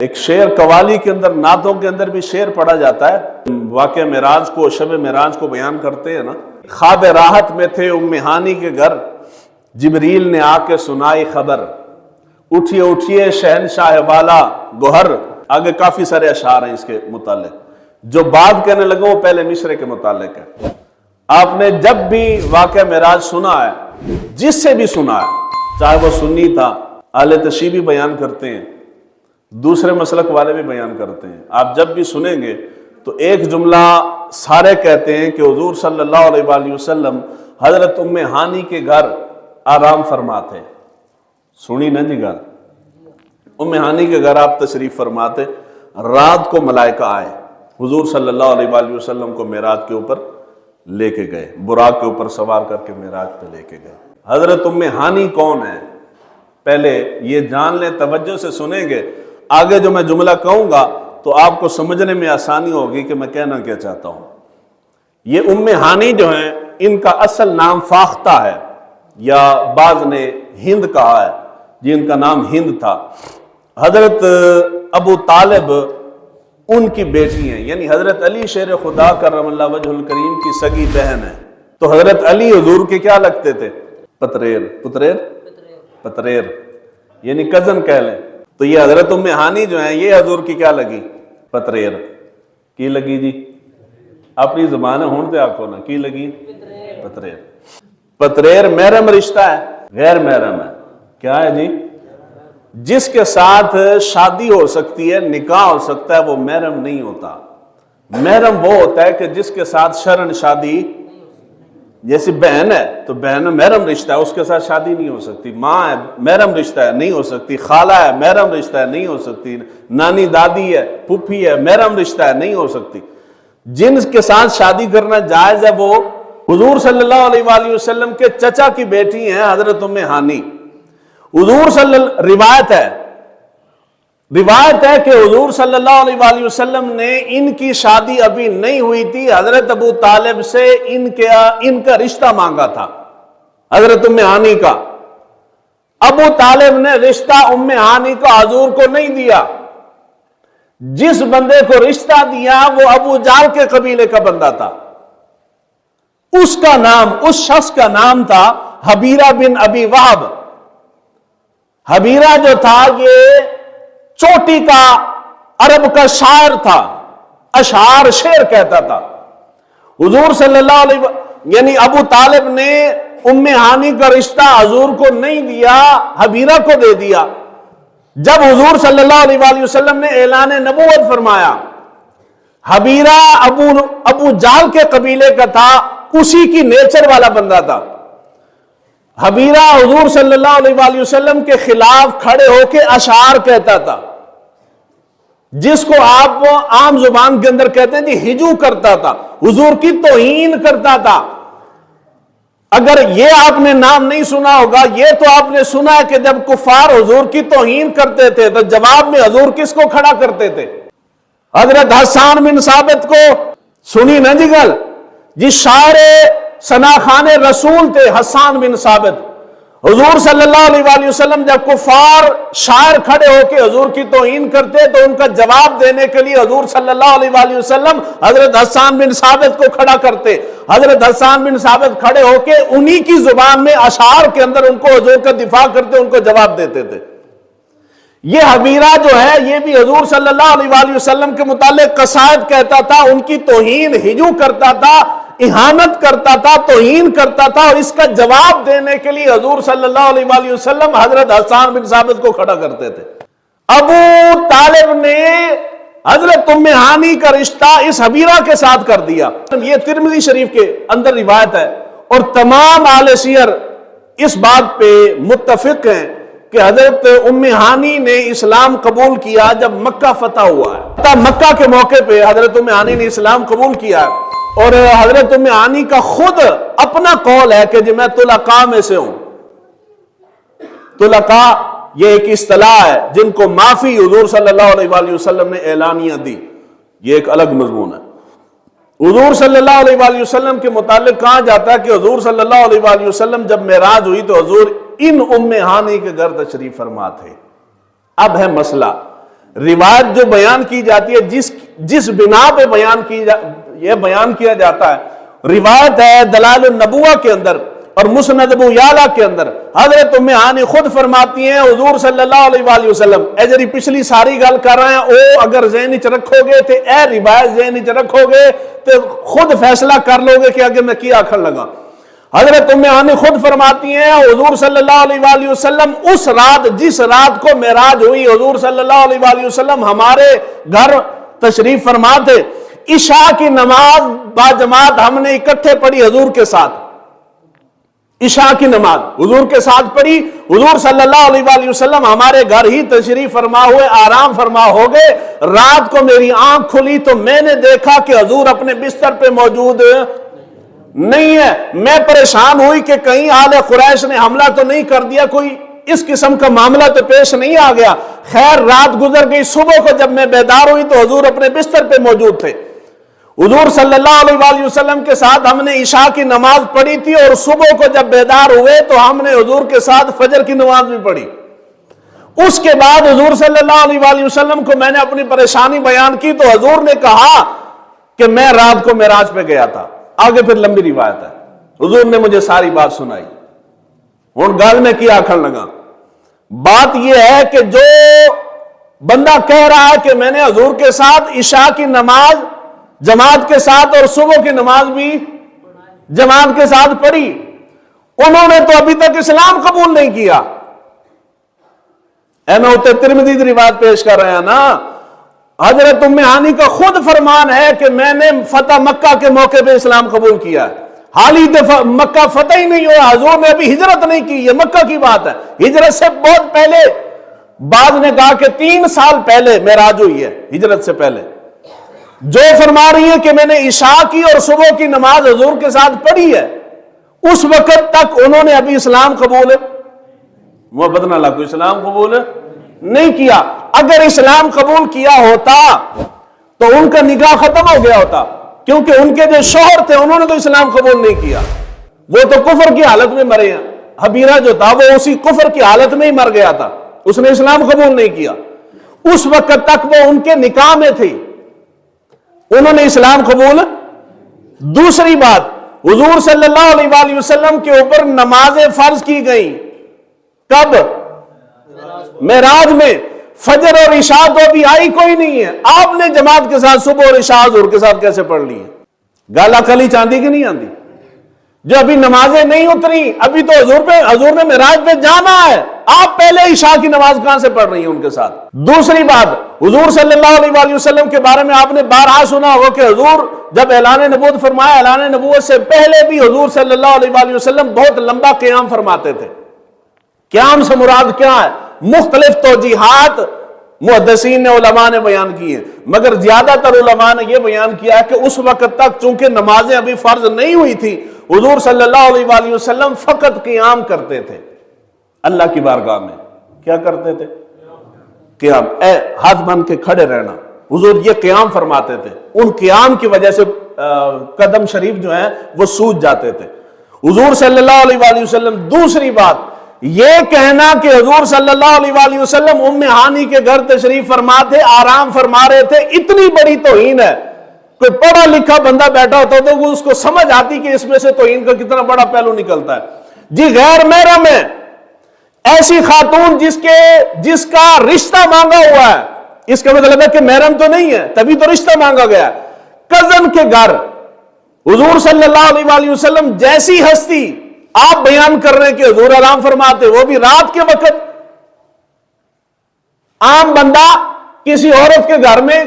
ایک شعر قوالی کے اندر، نعتوں کے اندر بھی شعر پڑھا جاتا ہے، واقعہ معراج کو، شب معراج کو بیان کرتے ہیں نا۔ خواب راحت میں تھے ام ہانی کے گھر، جبریل نے آ کے سنائی خبر، اٹھیے اٹھیے شہنشاہ والا گوہر۔ آگے کافی سارے اشعار ہیں اس کے متعلق، جو بات کہنے لگا وہ پہلے مصرے کے متعلق ہے۔ آپ نے جب بھی واقعہ معراج سنا ہے، جس سے بھی سنا ہے، چاہے وہ سنی تھا، اہل تشیع بھی بیان کرتے ہیں، دوسرے مسلک والے بھی بیان کرتے ہیں، آپ جب بھی سنیں گے تو ایک جملہ سارے کہتے ہیں کہ حضور صلی اللہ علیہ وآلہ وسلم حضرت ام ہانی کے گھر آرام فرماتے۔ سنی نا جی گھر، ام ہانی کے گھر آپ تشریف فرماتے، رات کو ملائکہ آئے، حضور صلی اللہ علیہ وآلہ وسلم کو معراج کے اوپر لے کے گئے، براق کے اوپر سوار کر کے معراج پہ لے کے گئے۔ حضرت ام ہانی کون ہے؟ پہلے یہ جان لیں، توجہ سے سنیں گے، آگے جو میں جملہ کہوں گا تو آپ کو سمجھنے میں آسانی ہوگی کہ میں کہنا کیا چاہتا ہوں۔ یہ ام ہانی جو ہیں، ان کا اصل نام فاختہ ہے، یا بعض نے ہند کہا ہے، جن کا نام ہند تھا۔ حضرت ابو طالب ان کی بیٹی ہیں، یعنی حضرت علی شیر خدا کرم اللہ وجہ الکریم کی سگی بہن ہے۔ تو حضرت علی حضور کے کیا لگتے تھے؟ پتریر، یعنی کزن کہہ لیں۔ تو یہ حضرت ام ہانی جو ہیں، یہ حضور کی کیا لگی؟ پتریر کی لگی جی، اپنی زبان ہون تے آکھو نا، کی لگی؟ پتریر محرم رشتہ ہے، غیر محرم ہے؟ کیا ہے جی؟ جس کے ساتھ شادی ہو سکتی ہے، نکاح ہو سکتا ہے، وہ محرم نہیں ہوتا۔ محرم وہ ہوتا ہے کہ جس کے ساتھ شرعن شادی، جیسی بہن ہے تو بہن محرم رشتہ ہے، اس کے ساتھ شادی نہیں ہو سکتی۔ ماں ہے محرم رشتہ ہے، نہیں ہو سکتی۔ خالہ ہے محرم رشتہ ہے، نہیں ہو سکتی۔ نانی دادی ہے، پھوپھی ہے، محرم رشتہ ہے، نہیں ہو سکتی۔ جن کے ساتھ شادی کرنا جائز ہے وہ حضور صلی اللہ علیہ وآلہ وسلم کے چچا کی بیٹی ہیں، حضرت ام ہانی۔ روایت ہے کہ حضور صلی اللہ علیہ وآلہ وسلم نے ان کی شادی ابھی نہیں ہوئی تھی، حضرت ابو طالب سے ان کا رشتہ مانگا تھا، حضرت ام ہانی کا۔ ابو طالب نے رشتہ ام ہانی کو حضور کو نہیں دیا۔ جس بندے کو رشتہ دیا وہ ابو جہل کے قبیلے کا بندہ تھا۔ اس شخص کا نام تھا حبیرہ بن ابی وہب۔ حبیرہ جو تھا یہ چوٹی کا عرب کا شاعر تھا، اشعار شعر کہتا تھا۔ حضور صلی اللہ علیہ وسلم یعنی ابو طالب نے ام ہانی کا رشتہ حضور کو نہیں دیا، حبیرہ کو دے دیا۔ جب حضور صلی اللہ علیہ وآلہ وسلم نے اعلان نبوت فرمایا، حبیرہ ابو جہل کے قبیلے کا تھا، اسی کی نیچر والا بندہ تھا۔ حبیرہ حضور صلی اللہ علیہ وآلہ وسلم کے خلاف کھڑے ہو کے اشعار کہتا تھا، جس کو آپ عام زبان کے اندر کہتے ہیں جی ہجو کرتا تھا، حضور کی توہین کرتا تھا۔ اگر یہ آپ نے نام نہیں سنا ہوگا، یہ تو آپ نے سنا ہے کہ جب کفار حضور کی توہین کرتے تھے تو جواب میں حضور کس کو کھڑا کرتے تھے؟ حضرت حسان بن ثابت کو۔ سنی نا جی گل، جس شاعر ثناخان رسول تھے حسان بن ثابت۔ حضور صلی اللہ علیہ وآلہ وسلم جب کفار شاعر کھڑے ہو کے حضور کی توہین کرتے تو ان کا جواب دینے کے لیے حضور صلی اللہ علیہ وآلہ وسلم حضرت حسان بن ثابت کو کھڑا کرتے۔ حضرت حسان بن ثابت کھڑے ہو کے انہی کی زبان میں اشعار کے اندر ان کو حضور کا دفاع کرتے، ان کو جواب دیتے تھے۔ یہ حبیرہ جو ہے یہ بھی حضور صلی اللہ علیہ وآلہ وسلم کے متعلق قصائد کہتا تھا، ان کی توہین ہجو کرتا تھا، اہانت کرتا تھا، توہین کرتا تھا، اور اس کا جواب دینے کے لیے حضور صلی اللہ علیہ وآلہ وسلم حضرت حسان بن ثابت کو کھڑا کرتے تھے۔ ابو طالب نے حضرت ام ہانی کا رشتہ اس حبیرہ کے ساتھ کر دیا۔ یہ ترمذی شریف کے اندر روایت ہے، اور تمام اہل سیر اس بات پہ متفق ہیں کہ حضرت ام ہانی نے اسلام قبول کیا جب مکہ فتح ہوا ہے۔ مکہ کے موقع پہ حضرت ام ہانی نے اسلام قبول کیا، اور حضرت ام ہانی کا خود اپنا قول ہے کہ میں طلقاء میں سے ہوں۔ طلقاء یہ ایک اصطلاح ہے جن کو معافی حضور صلی اللہ علیہ وآلہ وسلم نے اعلانیہ دی، یہ ایک الگ مضمون ہے۔ حضور صلی اللہ علیہ وآلہ وسلم کے متعلق کہا جاتا ہے کہ حضور صلی اللہ علیہ وآلہ وسلم جب معراج ہوئی تو حضور ان ام ہانی کے گھر تشریف فرما تھے۔ اب ہے مسئلہ روایت جو بیان کی جاتی ہے جس بنا پہ بیان کیا جاتا ہے، روایت ہے دلائل النبوہ کے اندر اور مسند ابو یعلا کے اندر، حضرت ام ہانی خود فرماتی ہیں حضور صلی اللہ علیہ وآلہ وسلم، اے جری پچھلی ساری گل کر رہے ہیں او اگر ذہن وچ رکھو گے تے اے روایت ذہن وچ رکھو گے تے خود فیصلہ کر لو گے کہ اگر میں کی آکھن لگا۔ حضرت ام ہانی خود فرماتی ہیں حضور صلی اللہ علیہ وآلہ وسلم اس رات، جس رات کو معراج ہوئی، حضور صلی اللہ علیہ وآلہ وسلم ہمارے گھر تشریف فرما تھے، عشاء کی نماز با جماعت ہم نے اکٹھے پڑھی حضور کے ساتھ، عشاء کی نماز حضور کے ساتھ پڑھی، حضور صلی اللہ علیہ وآلہ وسلم ہمارے گھر ہی تشریف فرما ہوئے، آرام فرما ہو گئے۔ رات کو میری آنکھ کھلی تو میں نے دیکھا کہ حضور اپنے بستر پہ موجود نہیں ہے۔ میں پریشان ہوئی کہ کہیں آل قریش نے حملہ تو نہیں کر دیا، کوئی اس قسم کا معاملہ تو پیش نہیں آ گیا۔ خیر رات گزر گئی، صبح کو جب میں بیدار ہوئی تو حضور اپنے بستر پہ موجود تھے۔ حضور صلی اللہ علیہ وآلہ وسلم کے ساتھ ہم نے عشاء کی نماز پڑھی تھی، اور صبح کو جب بیدار ہوئے تو ہم نے حضور کے ساتھ فجر کی نماز بھی پڑھی۔ اس کے بعد حضور صلی اللہ علیہ وآلہ وسلم کو میں نے اپنی پریشانی بیان کی تو حضور نے کہا کہ میں رات کو معراج پہ گیا تھا۔ آگے پھر لمبی روایت ہے، حضور نے مجھے ساری بات سنائی۔ ہن گل میں کیا آکھن لگا، بات یہ ہے کہ جو بندہ کہہ رہا ہے کہ میں نے حضور کے ساتھ عشاء کی نماز جماعت کے ساتھ اور صبح کی نماز بھی جماعت کے ساتھ پڑھی، انہوں نے تو ابھی تک اسلام قبول نہیں کیا۔ میں اتنے ترمذی کی روایت پیش کر رہا نا، حضرت ام ہانی کا خود فرمان ہے کہ میں نے فتح مکہ کے موقع پہ اسلام قبول کیا ہے، حال ہی مکہ فتح ہی نہیں ہوا، حضور نے ابھی ہجرت نہیں کی، یہ مکہ کی بات ہے، ہجرت سے بہت پہلے۔ بعض نے کہا کہ 3 سال پہلے معراج ہوئی ہے، ہجرت سے پہلے۔ جو فرما رہی ہیں کہ میں نے عشاء کی اور صبح کی نماز حضور کے ساتھ پڑھی ہے، اس وقت تک انہوں نے ابھی اسلام قبول محبت نہ لاکو اسلام قبول نہیں کیا۔ اگر اسلام قبول کیا ہوتا تو ان کا نکاح ختم ہو گیا ہوتا، کیونکہ ان کے جو شوہر تھے انہوں نے تو اسلام قبول نہیں کیا، وہ تو کفر کی حالت میں مرے ہیں۔ حبیرہ جو تھا وہ اسی کفر کی حالت میں ہی مر گیا تھا، اس نے اسلام قبول نہیں کیا، اس وقت تک وہ ان کے نکاح میں تھی، انہوں نے اسلام قبول۔ دوسری بات، حضور صلی اللہ علیہ وآلہ وسلم کے اوپر نمازیں فرض کی گئیں کب؟ معراج میں۔ فجر اور عشاء تو ابھی آئی کوئی نہیں ہے، آپ نے جماعت کے ساتھ صبح اور عشاء حضور کے ساتھ کیسے پڑھ لی ہے؟ گالا کلی چاندی کی نہیں آندی؟ جو ابھی نمازیں نہیں اتری، ابھی تو حضور نے معراج پہ جانا ہے، آپ پہلے عشاء کی نماز کہاں سے پڑھ رہی ہیں ان کے ساتھ؟ دوسری بات، حضور صلی اللہ علیہ وآلہ وسلم کے بارے میں آپ نے بارہا سنا ہوگا کہ حضور جب اعلان نبوت فرمایا، اعلان نبوت سے پہلے بھی حضور صلی اللہ علیہ وآلہ وسلم بہت لمبا قیام فرماتے تھے۔ قیام سے مراد کیا ہے؟ مختلف توجیحات محدثین نے، علماء نے بیان کی ہیں، مگر زیادہ تر علماء نے یہ بیان کیا ہے کہ اس وقت تک چونکہ نمازیں ابھی فرض نہیں ہوئی تھی، حضور صلی اللہ علیہ وآلہ وسلم فقط قیام کرتے تھے اللہ کی بارگاہ میں۔ کیا کرتے تھے؟ قیام، ہاتھ بن کے کھڑے رہنا، حضور یہ قیام فرماتے تھے۔ ان قیام کی وجہ سے قدم شریف جو ہیں وہ سوج جاتے تھے حضور صلی اللہ علیہ وآلہ وسلم۔ دوسری بات یہ کہنا کہ حضور صلی اللہ علیہ وآلہ وسلم ام ہانی کے گھر تشریف فرما تھے، آرام فرما رہے تھے، اتنی بڑی توہین ہے۔ کوئی پڑھا لکھا بندہ بیٹھا ہوتا تو وہ اس کو سمجھ آتی کہ اس میں سے توہین کا کتنا بڑا پہلو نکلتا ہے۔ جی غیر محرم ہے، ایسی خاتون جس کا رشتہ مانگا ہوا ہے، اس کا مطلب ہے کہ محرم تو نہیں ہے، تبھی تو رشتہ مانگا گیا ہے۔ کزن کے گھر حضور صلی اللہ علیہ وآلہ وسلم جیسی ہستی آپ بیان کر رہے ہیں کہ حضور آرام فرماتے، وہ بھی رات کے وقت۔ عام بندہ کسی عورت کے گھر میں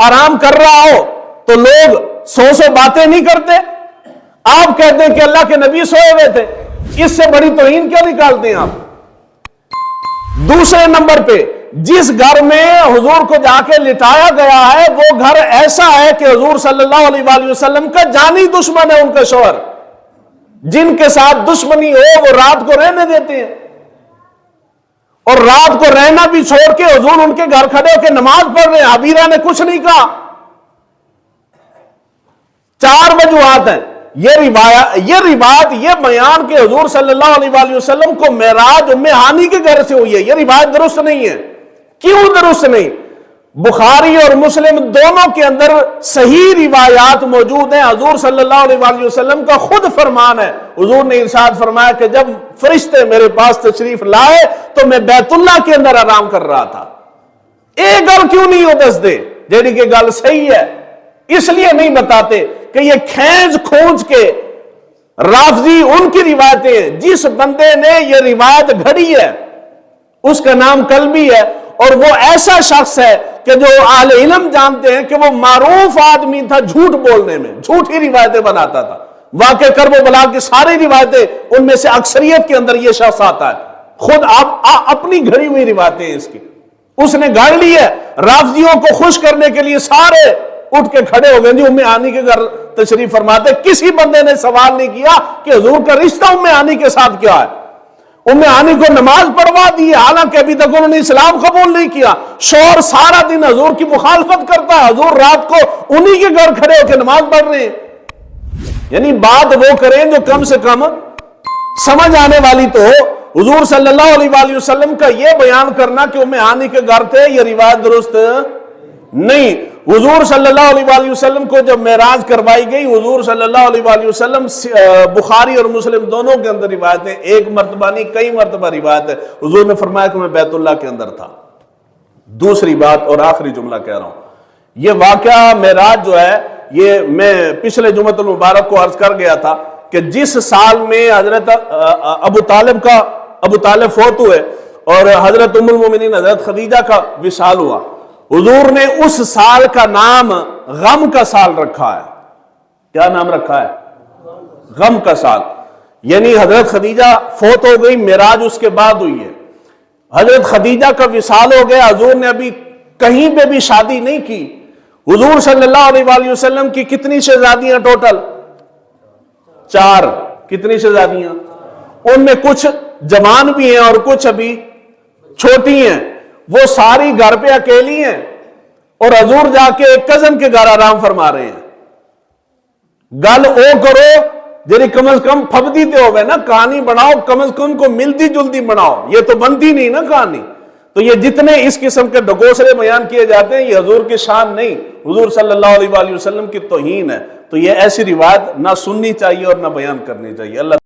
آرام کر رہا ہو تو لوگ 100 باتیں نہیں کرتے، آپ کہتے ہیں کہ اللہ کے نبی سوئے ہوئے تھے، اس سے بڑی توہین کیا نکالتے ہیں آپ؟ دوسرے نمبر پہ جس گھر میں حضور کو جا کے لٹایا گیا ہے وہ گھر ایسا ہے کہ حضور صلی اللہ علیہ وآلہ وسلم کا جانی دشمن ہے، ان کا شوہر، جن کے ساتھ دشمنی ہو وہ رات کو رہنے دیتے ہیں، اور رات کو رہنا بھی چھوڑ کے حضور ان کے گھر کھڑے ہو کے نماز پڑھ رہے ہیں۔ حبیرہ نے کچھ نہیں کہا۔ 4 وجوہات ہیں۔ یہ روایت یہ بیان کہ حضور صلی اللہ علیہ وآلہ وسلم کو معراج ام ہانی کے گھر سے ہوئی ہے، یہ روایت درست نہیں ہے۔ کیوں درست نہیں؟ بخاری اور مسلم دونوں کے اندر صحیح روایات موجود ہیں. حضور صلی اللہ علیہ وسلم کا خود فرمان ہے. حضور نے ارشاد فرمایا کہ جب فرشتے میرے پاس تشریف لائے تو میں بیت اللہ کے اندر آرام کر رہا تھا. ایک گل کیوں نہیں ہو دس دے جیڑی کہ گل صحیح ہے؟ اس لیے نہیں بتاتے کہ یہ کھینچ کھونچ کے رافضی ان کی روایتیں. جس بندے نے یہ روایت گھڑی ہے اس کا نام کلبی ہے، اور وہ ایسا شخص ہے کہ جو اہل علم جانتے ہیں کہ وہ معروف آدمی تھا جھوٹ بولنے میں، جھوٹی روایتیں بناتا تھا. واقع کرب و بلا کی ساری روایتیں ان میں سے اکثریت کے اندر یہ شخص آتا ہے. خود اپنی گھڑی ہوئی روایتیں اس کی اس نے گھڑ لی ہے. رافضیوں کو خوش کرنے کے لیے سارے اٹھ کے کھڑے ہو گئے جی ام ہانی کے گھر تشریف فرماتے. کسی بندے نے سوال نہیں کیا کہ حضور کا رشتہ ام ہانی کے ساتھ کیا ہے. ام ہانی کو نماز پڑھوا دی حالانکہ ابھی تک انہوں نے اسلام قبول نہیں کیا. شوہر سارا دن حضور کی مخالفت کرتا ہے، حضور رات کو انہی کے گھر کھڑے ہو کے نماز پڑھ رہے ہیں. یعنی بات وہ کریں جو کم سے کم سمجھ آنے والی تو ہو. حضور صلی اللہ علیہ وسلم کا یہ بیان کرنا کہ ام ہانی کے گھر تھے، یہ روایت درست نہیں. حضور صلی اللہ علیہ وسلم کو جب معراج کروائی گئی، حضور صلی اللہ علیہ وسلم بخاری اور مسلم دونوں کے اندر روایت ہے، ایک مرتبہ نہیں کئی مرتبہ روایت ہے. حضور نے فرمایا کہ میں بیت اللہ کے اندر تھا. دوسری بات اور آخری جملہ کہہ رہا ہوں، یہ واقعہ معراج جو ہے یہ میں پچھلے جمعۃ المبارک کو عرض کر گیا تھا کہ جس سال میں حضرت ابو طالب فوت ہوئے اور حضرت ام المومنین حضرت خدیجہ کا وصال ہوا، حضور نے اس سال کا نام غم کا سال رکھا ہے. کیا نام رکھا ہے؟ غم کا سال. یعنی حضرت خدیجہ فوت ہو گئی، معراج اس کے بعد ہوئی ہے. حضرت خدیجہ کا وصال ہو گیا، حضور نے ابھی کہیں پہ بھی شادی نہیں کی. حضور صلی اللہ علیہ وسلم کی کتنی شہزادیاں ٹوٹل؟ 4. کتنی شہزادیاں؟ ان میں کچھ جوان بھی ہیں اور کچھ ابھی چھوٹی ہیں. وہ ساری گھر پہ اکیلی ہیں اور حضور جا کے ایک کزن کے گھر آرام فرما رہے ہیں. گل او کرو جی کم از کم پھبدی تے ہوئے نا، کہانی بناؤ کم از کم کو ملتی جلتی بناؤ. یہ تو بنتی نہیں نا کہانی. تو یہ جتنے اس قسم کے ڈگوسرے بیان کیے جاتے ہیں یہ حضور کی شان نہیں، حضور صلی اللہ علیہ وسلم کی توہین ہے. تو یہ ایسی روایت نہ سننی چاہیے اور نہ بیان کرنی چاہیے. اللہ